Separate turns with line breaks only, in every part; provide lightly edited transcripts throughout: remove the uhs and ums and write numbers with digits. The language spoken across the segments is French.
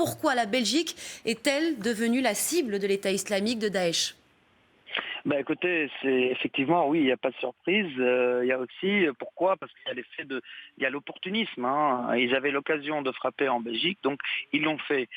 pourquoi la Belgique est-elle devenue la cible de l'État islamique de Daesh?
Bah écoutez, c'est effectivement, oui, il n'y a pas de surprise. Il y a aussi, pourquoi? Parce qu'il y a l'effet il y a l'opportunisme, hein. Ils avaient l'occasion de frapper en Belgique, donc ils l'ont fait.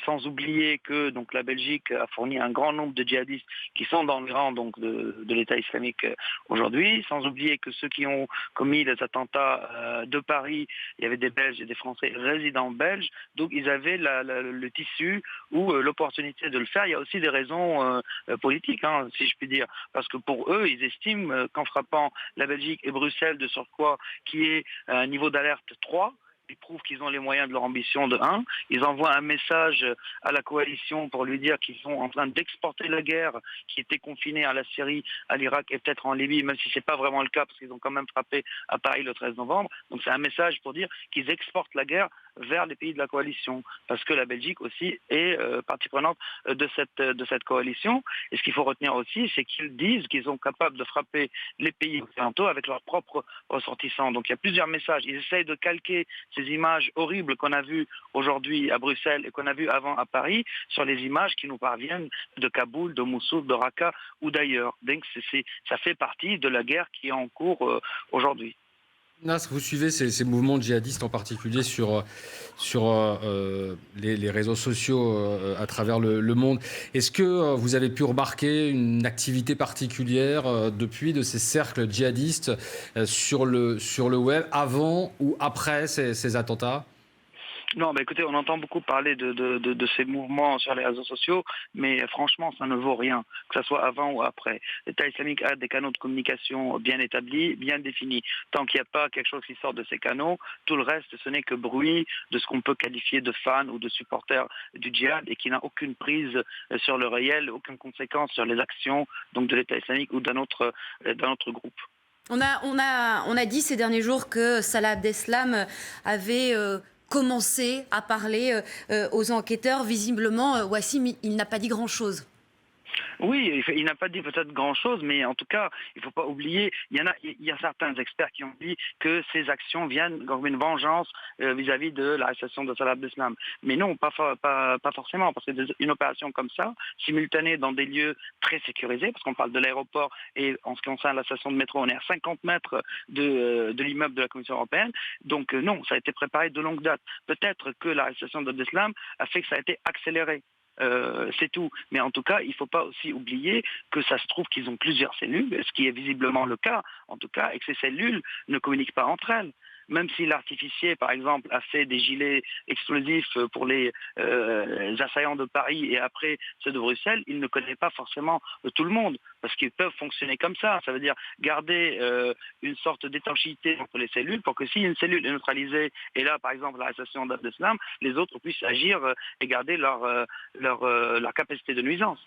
Sans oublier que donc la Belgique a fourni un grand nombre de djihadistes qui sont dans le rang donc de l'État islamique aujourd'hui. Sans oublier que ceux qui ont commis les attentats de Paris, il y avait des Belges et des Français résidents belges, donc ils avaient le tissu ou l'opportunité de le faire. Il y a aussi des raisons politiques, hein, si je puis dire, parce que pour eux, ils estiment qu'en frappant la Belgique et Bruxelles de surcroît, qui est à un niveau d'alerte 3, ils prouvent qu'ils ont les moyens de leur ambition de 1. Ils envoient un message à la coalition pour lui dire qu'ils sont en train d'exporter la guerre qui était confinée à la Syrie, à l'Irak et peut-être en Libye, même si ce n'est pas vraiment le cas parce qu'ils ont quand même frappé à Paris le 13 novembre. Donc c'est un message pour dire qu'ils exportent la guerre vers les pays de la coalition, parce que la Belgique aussi est partie prenante de cette coalition. Et ce qu'il faut retenir aussi, c'est qu'ils disent qu'ils sont capables de frapper les pays occidentaux avec leurs propres ressortissants. Donc il y a plusieurs messages. Ils essayent de calquer ces images horribles qu'on a vues aujourd'hui à Bruxelles et qu'on a vues avant à Paris sur les images qui nous parviennent de Kaboul, de Mossoul, de Raqqa ou d'ailleurs. Donc ça fait partie de la guerre qui est en cours aujourd'hui.
Nasr, vous suivez ces mouvements djihadistes en particulier sur les réseaux sociaux à travers le monde. Est-ce que vous avez pu remarquer une activité particulière depuis de ces cercles djihadistes sur le web avant ou après ces attentats?
Non, bah écoutez, on entend beaucoup parler de ces mouvements sur les réseaux sociaux, mais franchement, ça ne vaut rien, que ce soit avant ou après. L'État islamique a des canaux de communication bien établis, bien définis. Tant qu'il n'y a pas quelque chose qui sort de ces canaux, tout le reste, ce n'est que bruit de ce qu'on peut qualifier de fans ou de supporters du djihad et qui n'a aucune prise sur le réel, aucune conséquence sur les actions donc de l'État islamique ou d'un autre groupe.
On a dit ces derniers jours que Salah Abdeslam avait commencé à parler aux enquêteurs. Visiblement, Wassim, il n'a pas dit grand-chose.
Oui, il n'a pas dit peut-être grand-chose, mais en tout cas, il ne faut pas oublier, il y a certains experts qui ont dit que ces actions viennent comme une vengeance vis-à-vis de l'arrestation de Salah Abdeslam. Mais non, pas forcément, parce que une opération comme ça, simultanée dans des lieux très sécurisés, parce qu'on parle de l'aéroport et en ce qui concerne la station de métro, on est à 50 mètres de l'immeuble de la Commission européenne. Donc non, ça a été préparé de longue date. Peut-être que l'arrestation d'Abdeslam a fait que ça a été accéléré. C'est tout. Mais en tout cas, il ne faut pas aussi oublier que ça se trouve qu'ils ont plusieurs cellules, ce qui est visiblement le cas, en tout cas, et que ces cellules ne communiquent pas entre elles. Même si l'artificier, par exemple, a fait des gilets explosifs pour les assaillants de Paris et après ceux de Bruxelles, il ne connaît pas forcément tout le monde, parce qu'ils peuvent fonctionner comme ça. Ça veut dire garder une sorte d'étanchéité entre les cellules pour que si une cellule est neutralisée, et là, par exemple, l'arrestation d'Abdeslam, les autres puissent agir et garder leur capacité de nuisance.